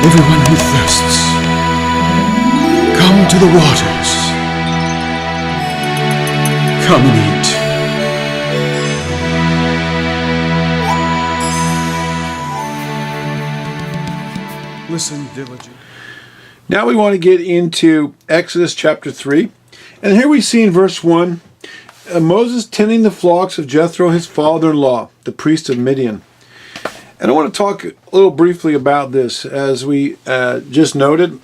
Everyone who thirsts, come to the waters. Come and eat. Listen diligently. Now we want to get into Exodus chapter 3. And here we see in verse 1, Moses tending the flocks of Jethro, his father-in-law, the priest of Midian. And I want to talk a little briefly about this. As we just noted,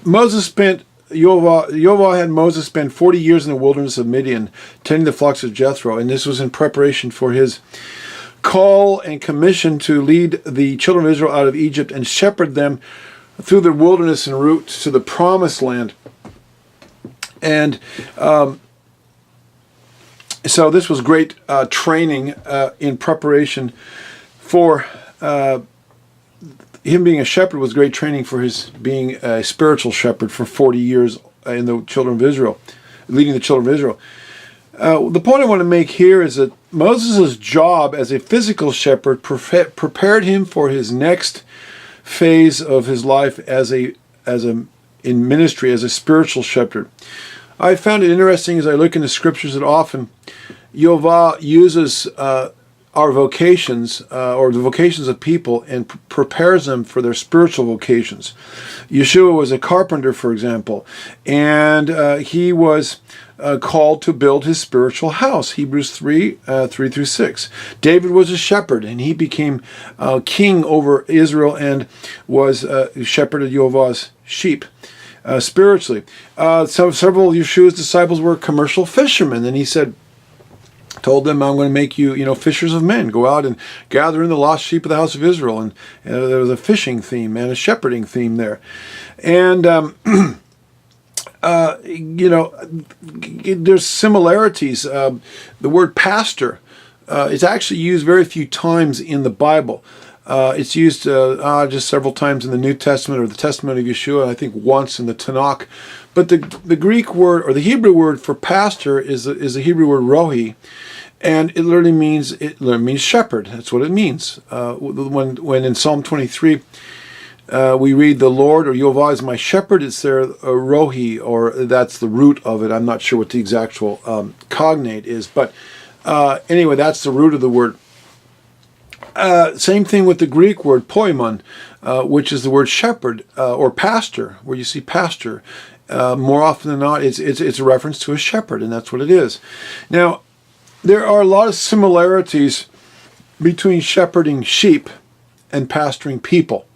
Yahweh had Moses spend 40 years in the wilderness of Midian, tending the flocks of Jethro. And this was in preparation for his call and commission to lead the children of Israel out of Egypt and shepherd them through the wilderness en route to the promised land. And so this was great training in preparation for him being a shepherd. Was great training for his being a spiritual shepherd for 40 years in the children of Israel, leading the children of Israel. The point I want to make here is that Moses' job as a physical shepherd prepared him for his next phase of his life in ministry as a spiritual shepherd. I found it interesting as I look into scriptures that often Yahweh uses our vocations or the vocations of people and prepares them for their spiritual vocations. Yeshua was a carpenter, for example, and he was called to build his spiritual house, Hebrews 3:3-6. David was a shepherd, and he became king over Israel and was shepherded Yahweh's sheep spiritually. Several of Yeshua's disciples were commercial fishermen, and he told them, I'm going to make you, fishers of men. Go out and gather in the lost sheep of the house of Israel. And there was a fishing theme and a shepherding theme there. And there's similarities. The word pastor is actually used very few times in the Bible. It's used just several times in the New Testament or the Testament of Yeshua, and I think once in the Tanakh. But the Greek word or the Hebrew word for pastor is the Hebrew word rohi, and it literally means shepherd. That's what it means. When in Psalm 23 we read the Lord or Yahweh is my shepherd, it's there rohi, or that's the root of it. I'm not sure what the exact cognate is, but anyway, that's the root of the word. Same thing with the Greek word poimon, which is the word shepherd or pastor, where you see pastor. More often than not, it's a reference to a shepherd, and that's what it is. Now, there are a lot of similarities between shepherding sheep and pastoring people.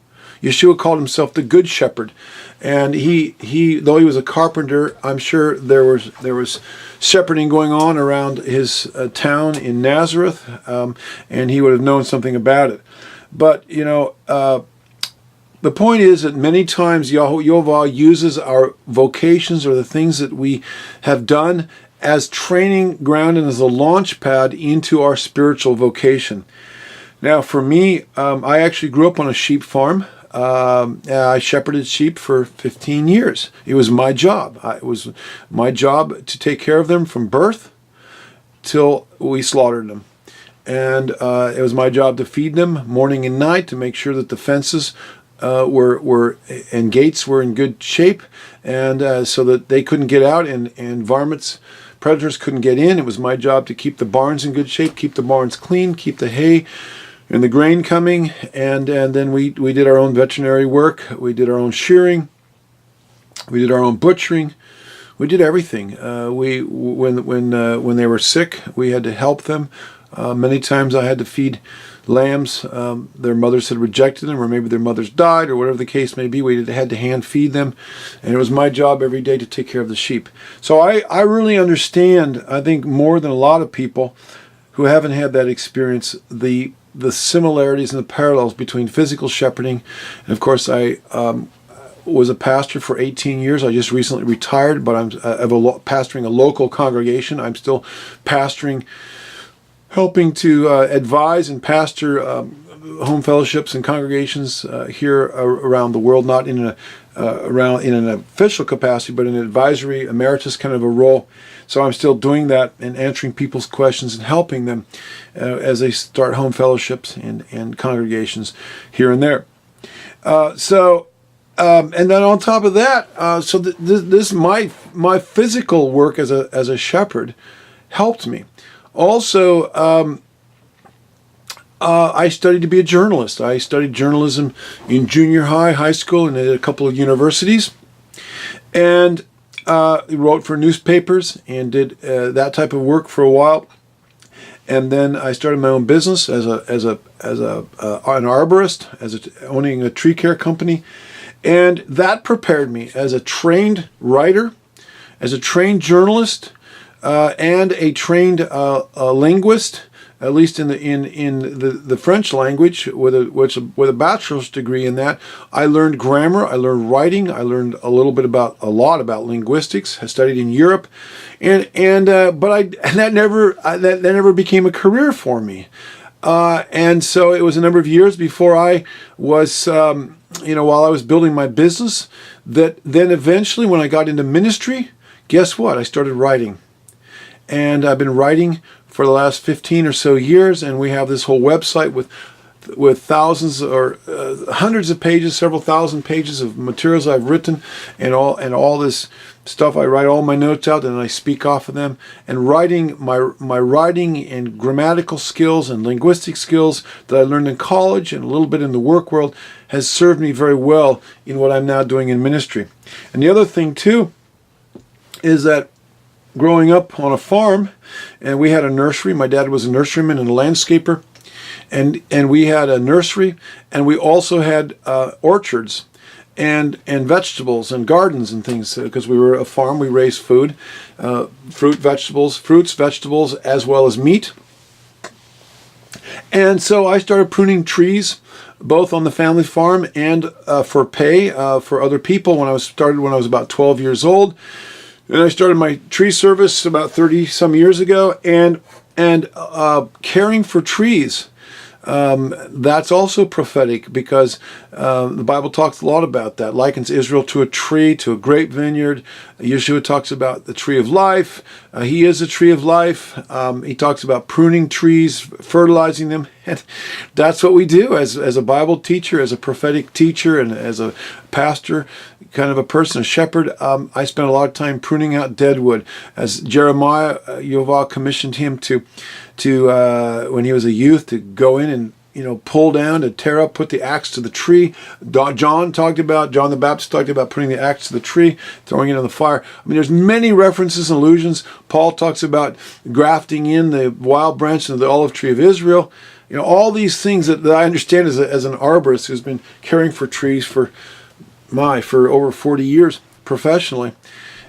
Yeshua called himself the Good Shepherd, and he though he was a carpenter, I'm sure there was shepherding going on around his town in Nazareth, and he would have known something about it. But the point is that many times Yahweh uses our vocations or the things that we have done as training ground and as a launch pad into our spiritual vocation. Now, for me, I actually grew up on a sheep farm. I shepherded sheep for 15 years. It was my job. It was my job to take care of them from birth till we slaughtered them. And it was my job to feed them morning and night, to make sure that the fences were and gates were in good shape, and so that they couldn't get out and predators couldn't get in. It was my job to keep the barns in good shape, keep the barns clean, keep the hay and the grain coming, and then we did our own veterinary work. We did our own shearing. We did our own butchering. We did everything. When they were sick, we had to help them. Many times I had to feed lambs. Their mothers had rejected them, or maybe their mothers died, or whatever the case may be. We had to hand feed them, and it was my job every day to take care of the sheep. So I really understand, I think more than a lot of people who haven't had that experience, the similarities and the parallels between physical shepherding. And of course, I was a pastor for 18 years. I just recently retired, but I'm pastoring a local congregation. I'm still pastoring, helping to advise and pastor home fellowships and congregations here around the world, not in an official capacity, but in an advisory emeritus kind of a role. So I'm still doing that and answering people's questions and helping them as they start home fellowships and congregations here and there. And then on top of that, this my physical work as a shepherd helped me. Also, I studied to be a journalist. I studied journalism in junior high, high school, and at a couple of universities, and wrote for newspapers and did that type of work for a while. And then I started my own business as an arborist, owning a tree care company, and that prepared me as a trained writer, as a trained journalist, and a trained linguist, at least in the French language, with a bachelor's degree in that. I learned grammar, I learned writing, I learned a lot about linguistics. I studied in Europe, but that never became a career for me. And so it was a number of years before I was, while I was building my business, that then eventually when I got into ministry, guess what? I started writing. And I've been writing for the last 15 or so years, and we have this whole website with thousands or hundreds of pages, several thousand pages of materials I've written, and all this stuff. I write all my notes out and I speak off of them. And writing, my writing and grammatical skills and linguistic skills that I learned in college and a little bit in the work world has served me very well in what I'm now doing in ministry. And the other thing too is that growing up on a farm, and we had a nursery. My dad was a nurseryman and a landscaper, and we had a nursery, and we also had orchards and vegetables and gardens and things, because we were a farm. We raised food, fruits, vegetables, as well as meat. And so I started pruning trees, both on the family farm and for pay for other people when I was about 12 years old. And I started my tree service about 30 some years ago, and caring for trees. That's also prophetic, because the Bible talks a lot about that. Likens Israel to a tree, to a great vineyard. Yeshua talks about the tree of life. He is a tree of life. He talks about pruning trees, fertilizing them. And that's what we do as a Bible teacher, as a prophetic teacher, and as a pastor, kind of a person, a shepherd. I spent a lot of time pruning out dead wood. As Jeremiah, Yehovah commissioned him to when he was a youth, to go in and pull down, to tear up, put the axe to the tree. John the Baptist talked about putting the axe to the tree, throwing it in the fire. I mean, there's many references and allusions. Paul talks about grafting in the wild branch of the olive tree of Israel. All these things that I understand as an arborist who's been caring for trees for over 40 years professionally,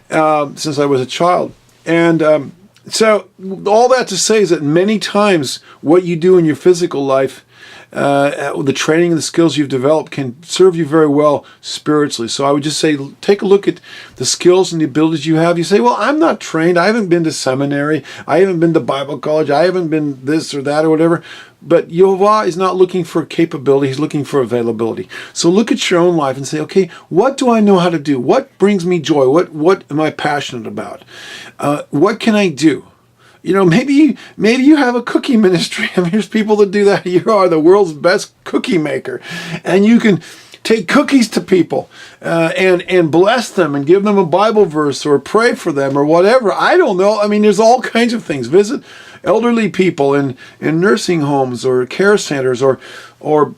since I was a child. And so all that to say is that many times what you do in your physical life, the training and the skills you've developed, can serve you very well spiritually. So I would just say, take a look at the skills and the abilities you have. You say, well, I'm not trained. I haven't been to seminary. I haven't been to Bible college. I haven't been this or that or whatever. But Yehovah is not looking for capability. He's looking for availability. So look at your own life and say, okay, what do I know how to do? What brings me joy? What am I passionate about? What can I do? Maybe you have a cookie ministry. I mean, there's people that do that. You are the world's best cookie maker, and you can take cookies to people and bless them and give them a Bible verse or pray for them or whatever. I don't know. I mean, there's all kinds of things. Visit elderly people in nursing homes or care centers or a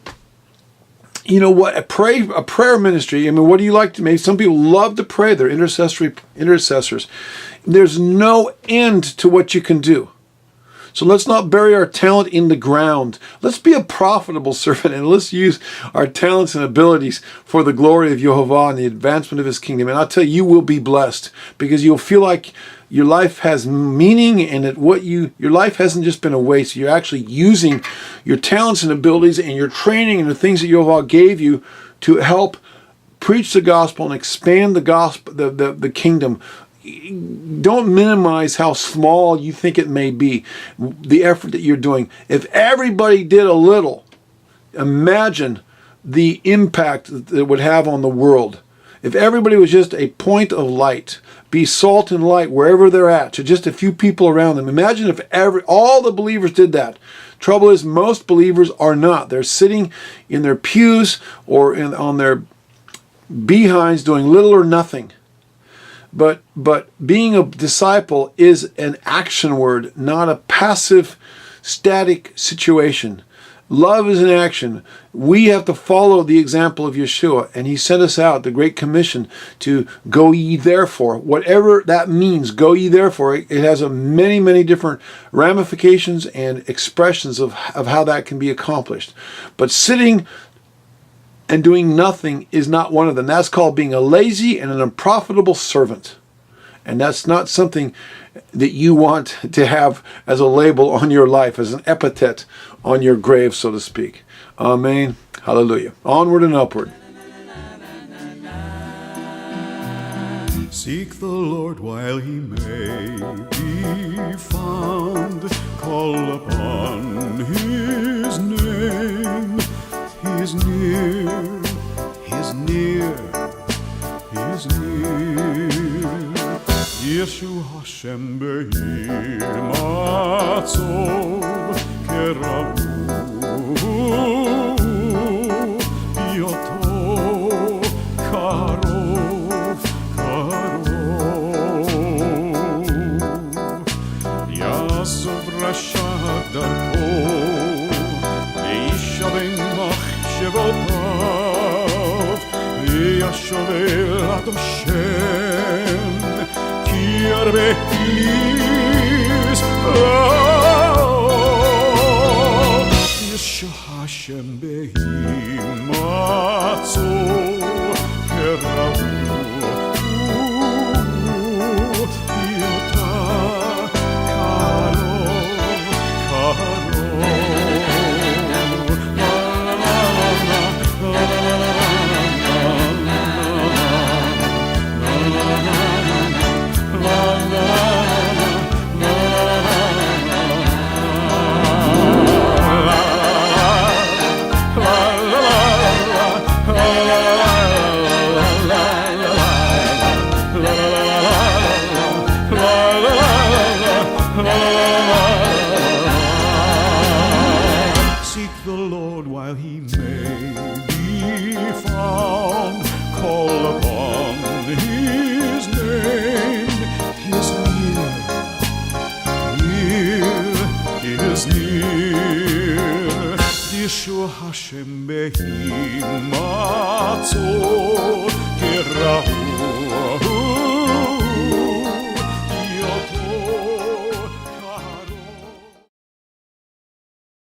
prayer ministry. I mean, what do you like to make? Some people love to pray. They're intercessors. There's no end to what you can do. So let's not bury our talent in the ground. Let's be a profitable servant, and let's use our talents and abilities for the glory of Yehovah and the advancement of His kingdom. And I'll tell you will be blessed, because you'll feel like your life has meaning, and that your life hasn't just been a waste. You're actually using your talents and abilities and your training and the things that Yehovah gave you to help preach the gospel and expand the gospel, the kingdom. Don't minimize how small you think it may be, the effort that you're doing. If everybody did a little, imagine the impact that it would have on the world. If everybody was just a point of light, be salt and light wherever they're at, to just a few people around them. Imagine if all the believers did that. Trouble is, most believers are not. They're sitting in their pews or on their behinds doing little or nothing. But being a disciple is an action word, not a passive, static situation. Love is an action. We have to follow the example of Yeshua, and he sent us out, the Great Commission, to go ye therefore. Whatever that means, go ye therefore, it has many, many different ramifications and expressions of how that can be accomplished. But sitting and doing nothing is not one of them. That's called being a lazy and an unprofitable servant. And that's not something that you want to have as a label on your life, as an epithet on your grave, so to speak. Amen. Hallelujah. Onward and upward. Seek the Lord while he may be found. Call upon his name. He's near, he's near, he's near. Yeshu Hashem Behimatzov Kerabu Yoto Karov Karov Yasov Rashad Darko Yishavim Machshevotav Yashovel Ad Hashem Yeshu Hashem Behimatzo Kerahu Yota Karo Seek the Lord while he may be found. Call upon his name. His near is near. Yeshua Hashem Behimatzo